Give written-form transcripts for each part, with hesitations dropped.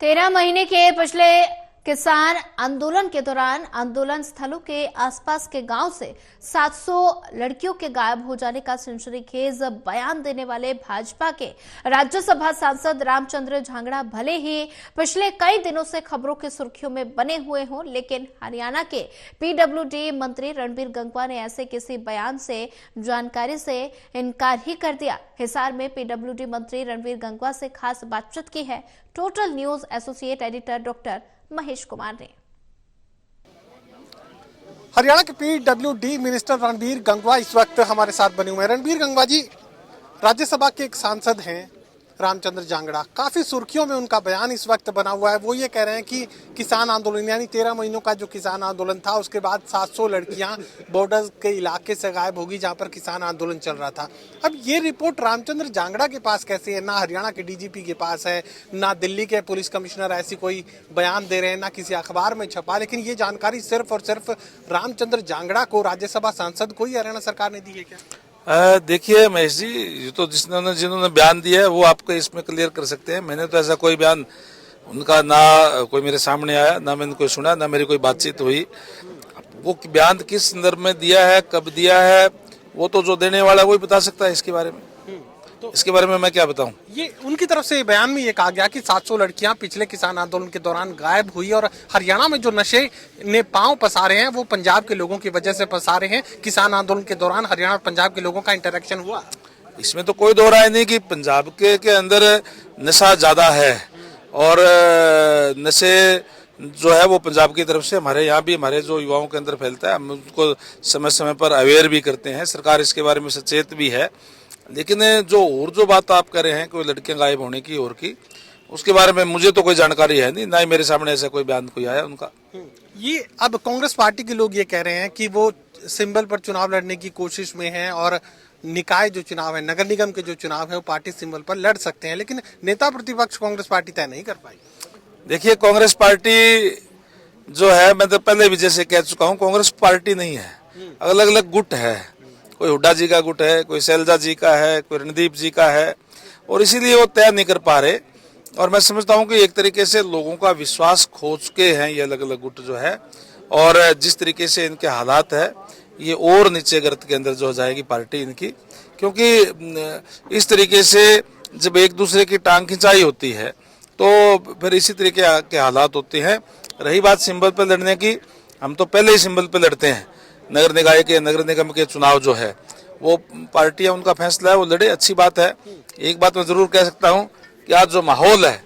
13 महीने के पिछले किसान आंदोलन के दौरान आंदोलन स्थलों के आसपास के गांव से 700 लड़कियों के गायब हो जाने का सनसनीखेज बयान देने वाले भाजपा के राज्यसभा सांसद रामचंद्र झांगड़ा भले ही पिछले कई दिनों से खबरों की सुर्खियों में बने हुए हों, लेकिन हरियाणा के पीडब्ल्यूडी मंत्री रणबीर गंगवा ने ऐसे किसी बयान से जानकारी से इनकार ही कर दिया। हिसार में पीडब्ल्यूडी मंत्री रणबीर गंगवा से खास बातचीत की है total news associate editor doctor Mahesh Kumar ने। हरियाणा के पीडब्ल्यूडी मिनिस्टर रणबीर गंगवा इस वक्त हमारे साथ बने हुए हैं। रणबीर गंगवा जी राज्यसभा के एक सांसद हैं, रामचंद्र झांगड़ा, काफी सुर्खियों में उनका बयान इस वक्त बना हुआ है। वो ये कह रहे हैं कि किसान आंदोलन यानी 13 महीनों का जो किसान आंदोलन था, उसके बाद 700 लड़कियां बॉर्डर के इलाके से गायब होगी जहां पर किसान आंदोलन चल रहा था। अब ये रिपोर्ट रामचंद्र झांगड़ा के पास कैसे है? ना हरियाणा के डीजीपी के पास है, ना दिल्ली के पुलिस कमिश्नर ऐसी कोई बयान दे रहे हैं, ना किसी अखबार में छपा, लेकिन ये जानकारी सिर्फ और सिर्फ रामचंद्र झांगड़ा को, राज्यसभा सांसद को ही हरियाणा सरकार ने दी है क्या? देखिए महेश जी, ये तो जिन्होंने बयान दिया है वो आपको इसमें क्लियर कर सकते हैं। मैंने तो ऐसा कोई बयान उनका ना कोई मेरे सामने आया, ना मैंने कोई सुना, ना मेरी कोई बातचीत हुई। वो बयान किस संदर्भ में दिया है, कब दिया है, वो तो जो देने वाला वही बता सकता है। इसके बारे में इसके बारे में मैं क्या बताऊं? ये उनकी तरफ से बयान में ये कहा गया कि 700 लड़कियां पिछले किसान आंदोलन के दौरान गायब हुई और हरियाणा में जो नशे ने पांव पसारे हैं वो पंजाब के लोगों की वजह से पसारे हैं। किसान आंदोलन के दौरान हरियाणा और पंजाब के लोगों का इंटरेक्शन हुआ। इसमें तो कोई दो राय नहीं कि पंजाब के अंदर नशा ज्यादा है और नशे जो है वो पंजाब की तरफ से हमारे यहाँ भी हमारे जो युवाओं के अंदर फैलता है। हम उनको समय समय पर अवेयर भी करते हैं, सरकार इसके बारे में सचेत भी है। लेकिन जो बात आप कह रहे हैं कोई लड़कियां गायब होने की और की, उसके बारे में मुझे तो कोई जानकारी है नहीं, ना ही मेरे सामने ऐसा कोई बयान कोई आया उनका। ये अब कांग्रेस पार्टी के लोग ये कह रहे हैं कि वो सिंबल पर चुनाव लड़ने की कोशिश में हैं और निकाय जो चुनाव है, नगर निगम के जो चुनाव है वो पार्टी सिंबल पर लड़ सकते हैं, लेकिन नेता प्रतिपक्ष कांग्रेस पार्टी तय नहीं कर पाई। देखिए, कांग्रेस पार्टी जो है, मैं तो पहले भी जैसे कह चुका हूँ, कांग्रेस पार्टी नहीं है, अलग अलग गुट है। कोई हुड्डा जी का गुट है, कोई शैलजा जी का है, कोई रणदीप जी का है, और इसीलिए वो तय नहीं कर पा रहे। और मैं समझता हूँ कि एक तरीके से लोगों का विश्वास खो चुके हैं ये अलग अलग गुट जो है, और जिस तरीके से इनके हालात है ये और नीचे गर्त के अंदर जो हो जाएगी पार्टी इनकी, क्योंकि इस तरीके से जब एक दूसरे की टांग खिंचाई होती है तो फिर इसी तरीके के हालात होते हैं। रही बात सिंबल पर लड़ने की, हम तो पहले ही सिंबल पर लड़ते हैं। नगर निगम के चुनाव जो है वो पार्टियां, उनका फैसला है, वो लड़े, अच्छी बात है। एक बात मैं जरूर कह सकता हूं कि आज जो माहौल है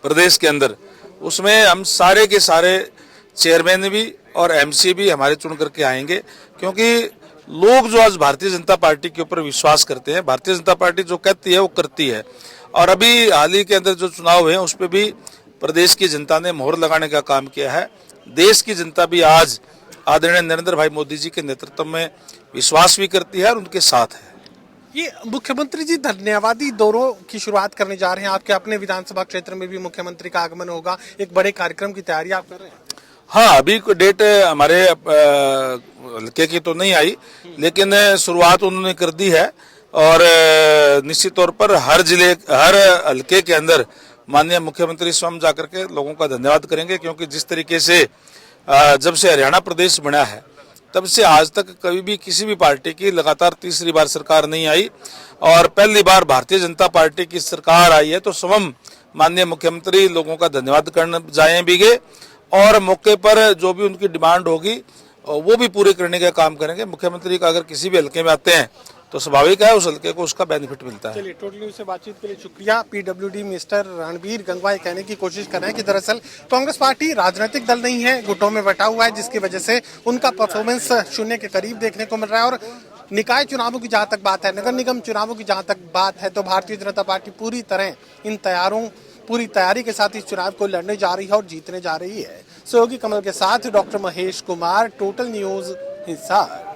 प्रदेश के अंदर, उसमें हम सारे के सारे चेयरमैन भी और एमसी भी हमारे चुन करके आएंगे, क्योंकि लोग जो आज भारतीय जनता पार्टी के ऊपर विश्वास करते हैं, भारतीय जनता पार्टी जो कहती है वो करती है। और अभी हाल ही के अंदर जो चुनाव हुए उस पर भी प्रदेश की जनता ने मोहर लगाने का काम किया है। देश की जनता भी आज आदरणीय नरेंद्र भाई मोदी जी के नेतृत्व में विश्वास भी करती है और उनके साथ है। ये मुख्यमंत्री जी धन्यवादी दौरों की शुरुआत करने जा रहे हैं। आपके अपने विधानसभा क्षेत्र में भी मुख्यमंत्री का आगमन होगा, एक बड़े कार्यक्रम की तैयारी आप कर रहे हैं? हाँ, अभी कोई डेट हमारे हल्के की तो नहीं आई, लेकिन शुरुआत उन्होंने कर दी है। और निश्चित तौर पर हर जिले, हर हल्के के अंदर माननीय मुख्यमंत्री स्वयं जाकर के लोगों का धन्यवाद करेंगे, क्योंकि जिस तरीके से जब से हरियाणा प्रदेश बना है तब से आज तक कभी भी किसी भी पार्टी की लगातार तीसरी बार सरकार नहीं आई, और पहली बार भारतीय जनता पार्टी की सरकार आई है, तो स्वयं माननीय मुख्यमंत्री लोगों का धन्यवाद करने जाएंगे और मौके पर जो भी उनकी डिमांड होगी वो भी पूरे करने का काम करेंगे। मुख्यमंत्री का अगर किसी भी हल्के में आते हैं तो स्वाभाविक है उस हल्के को उसका बेनिफिट मिलता है। चलिए, टोटल न्यूज़ से बातचीत के लिए शुक्रिया। पीडब्ल्यूडी मिनिस्टर रणबीर गंगवा ये कहने की कोशिश कर रहे हैं कि दरअसल कांग्रेस पार्टी राजनीतिक दल नहीं है, गुटों में बटा हुआ है, जिसकी वजह से उनका परफॉर्मेंस शून्य के करीब देखने को मिल रहा है। और निकाय चुनावों की जहां तक बात है, नगर निगम चुनावों की जहां तक बात है, तो भारतीय जनता पार्टी पूरी तैयारी के साथ इस चुनाव को लड़ने जा रही है और जीतने जा रही है। सहयोगी कमल के साथ doctor Mahesh Kumar, total news Hisar.